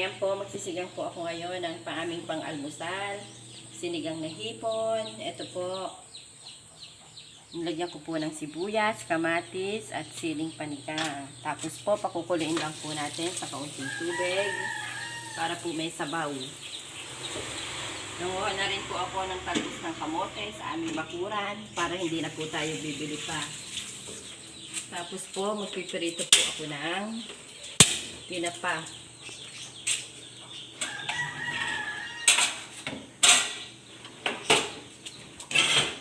Ayan po, magsisigang po ako ngayon ng aming pang-almusal. Sinigang na hipon. Ito po, nilagyan ko po ng sibuyas, kamatis, at siling panigang. Tapos po, pakukuloyin lang po natin sa kaunting tubig para po may sabaw. Nanguha na rin po ako ng talbos ng kamote sa aming bakuran para hindi na po tayo bibili pa. Tapos po, magpipirito po ako ng tinapa.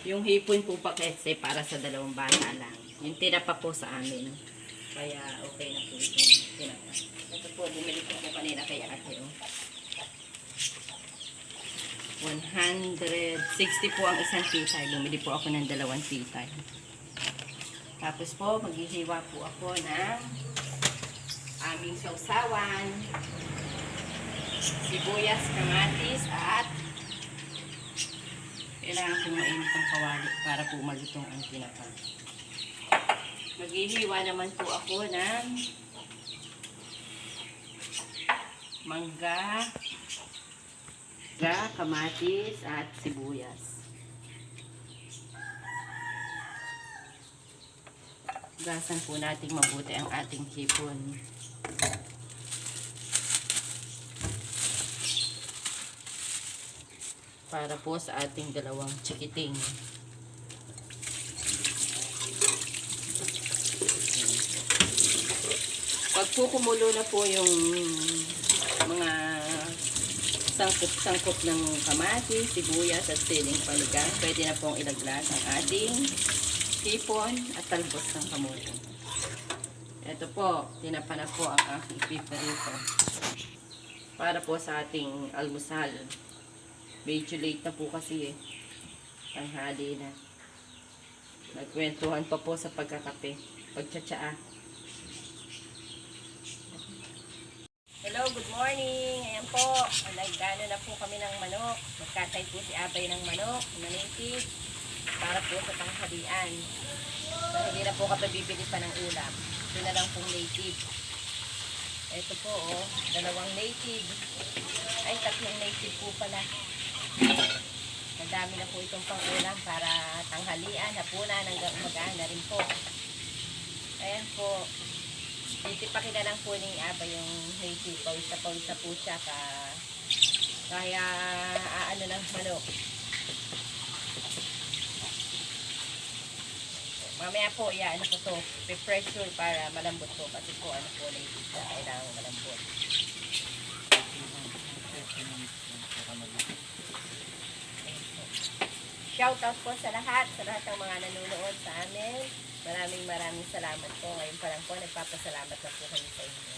Yung hipon po pa kasi para sa dalawang bata lang. Yung tinapa po sa amin. Kaya okay na po itong tinapa. Ito po, bumili po ako kanina kay ate. 160 po ang isang titay. Bumili po ako ng dalawang titay. Tapos po, maghihiwa po ako ng aming sausawan, sibuyas, kamatis, at kailangan kong mainit ang kawali para po malutong ang tinapa. Maghihiwa naman po ako ng mangga, kamatis, at sibuyas. Gasan po natin mabuti ang ating hipon. Para po sa ating dalawang chikiting. Pag po kumulo na po yung mga sangkop ng kamatis, sibuyas at siling panigang, pwede na pong ilaglag ang ating hipon at talbos ng kamote. Ito po, tinapa na po ang aking piperito para po sa ating almusal. Medyo late na po kasi tanghali na. Nagkwentuhan pa po sa pagkakape, pagtsatsaa. Hello, good morning. Ayan po, nagdano na po kami ng manok. Nagkatay po si Abay ng manok na native para po sa tanghalian. So, hindi na po kami bibili pa ng ulam. Ito na lang pong native. Ito po, dalawang native. Ay, tatlong native po pala. Madami na po itong pang-ulam para tanghalian, hapunan, hanggang umagaan na rin po. Ayan po. Titipakin na lang po ni Aba yung native. Pawis na po siya. Kaya aano ng manok. Mamaya po, ano po to, pressure para malambot po. Kasi po, ano po, native siya. Kailangan malambot. Shoutout po sa lahat ng mga nanonood sa amin. Maraming salamat po. Ngayon pa lang po, nagpapasalamat na po kami sa inyo.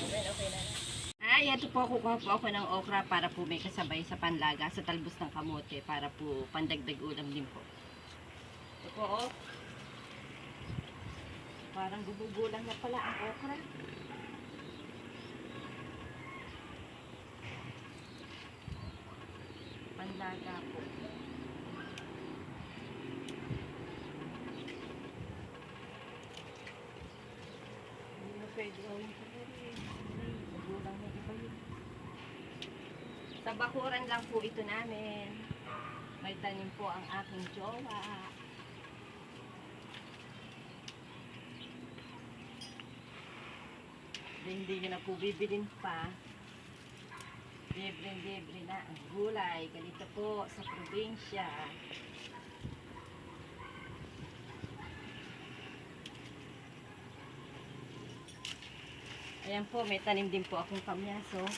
Okay na lang. Ito po, kukuha po ako ng okra para po may kasabay sa panlaga, sa talbos ng kamote, para po pandagdag ulam din po. Ito po, parang gugugulang na pala ang okra. Panlaga po. Hindi na pwede gawin ko na rin. Magulang na iba yun. Sa bakuran lang po ito namin. May tanim po ang aking jowa. Hindi nyo na po bibilin pa. Libre na ang gulay. Ganito po sa probinsya. Ayan po, may tanim din po akong kamyaso.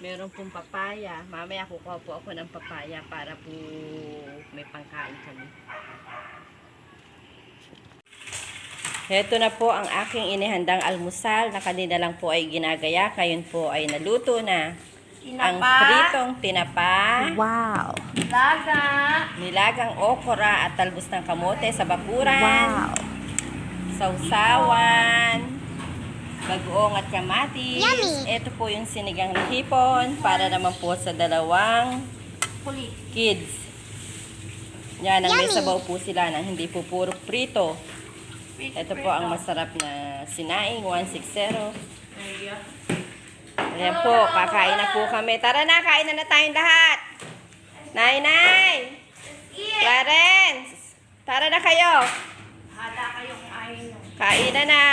Meron pong papaya. Mamaya kukuha po ako ng papaya para po may pangkain kami. Ito na po ang aking inihandang almusal na kanina lang po ay ginagaya. Ngayon po ay naluto na. Ang pritong tinapa. Wow. Nilagang okra at talbos ng kamote sa bakuran. Wow. Sausawan. Bagoong at kamatis. Yummy. Ito po yung sinigang na hipon para naman po sa dalawang kids. Yan, ang may Yummy. sabaw po sila na hindi po puro prito. Ito po ang masarap na sinaing, 160. Ayan po, kakain na po kami. Tara na, kain na tayong lahat. Nay! Clarence! Tara na kayo. Hada kayong ayaw nyo. Kain na.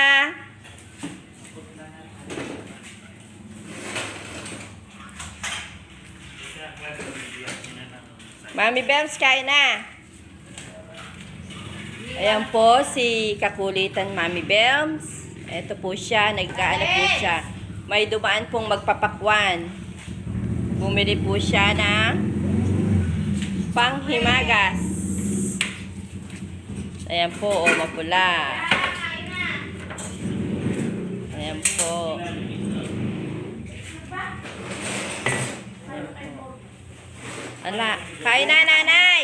Mami Bems, kain na. Ayan po si kakulitan Mami Bems. Ito po siya, nagkaano po siya. May dumaan pong magpapakwan. Bumili po siya ng panghimagas. Ayan po, o mapula. Ayan po. Ala, kain na, nanay.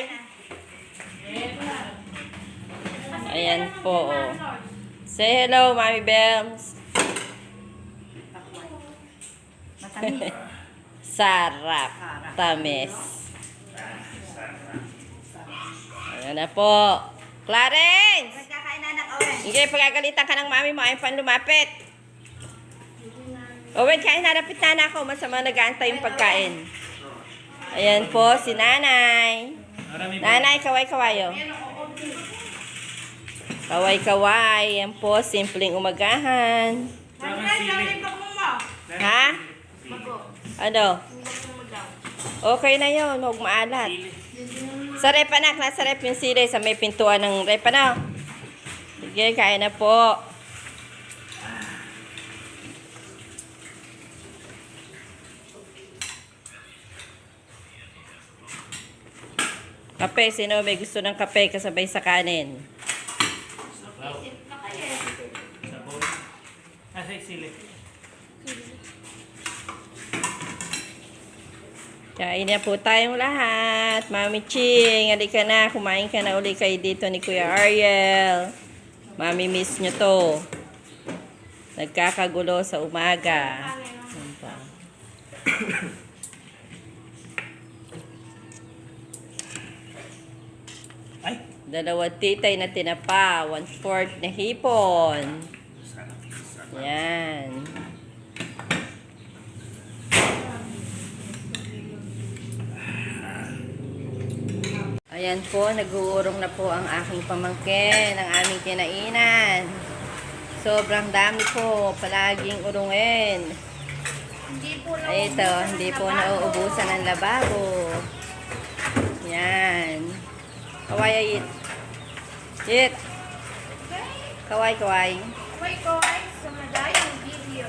Ayan po, o. Say hello, Mami Bems. Sarap. Tamis. Ayan na po. Clarence! Nagkakain na ng Owen. Hindi, pagagalitan ka ng mami mo, ayaw pang lumapit. Owen, kain harapit na ako. Masama nag-aantay yung pagkain. Ayan po, si nanay. Nanay, kaway-kawayo. Kaway-kaway. Ayan po, simpleng umagahan. Ha? Ano? Okay na yun, huwag maalat. Sa rep anak, nasa rep yung sili sa may pintuan ng rep ano. Sige, kain na po. Kape, sino may gusto ng kape kasabay sa kanin? Kain na po tayong lahat. Mami Ching, halika na. Kumain ka na uli kayo dito ni Kuya Ariel. Mami miss nyo to. Nagkakagulo sa umaga. Ano pa? Ay, Dalawang titay na tinapa. 1/4 na hipon. Yan. Ayan po, nag-uurong na po ang aking pamangkin, ang aming kinainan. Sobrang dami po, palaging urungin. Hindi po na Ito, hindi po nauubusan ng lababo. Yan. Kaway, Yit. Yit. Kaway. Kaway ko ay sa madayang video.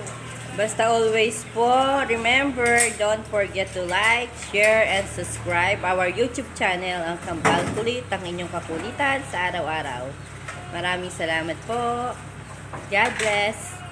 Basta always po, remember, don't forget to like, share, and subscribe our YouTube channel, ang Kambal Kulit, ang inyong kakulitan sa araw-araw. Maraming salamat po. God bless.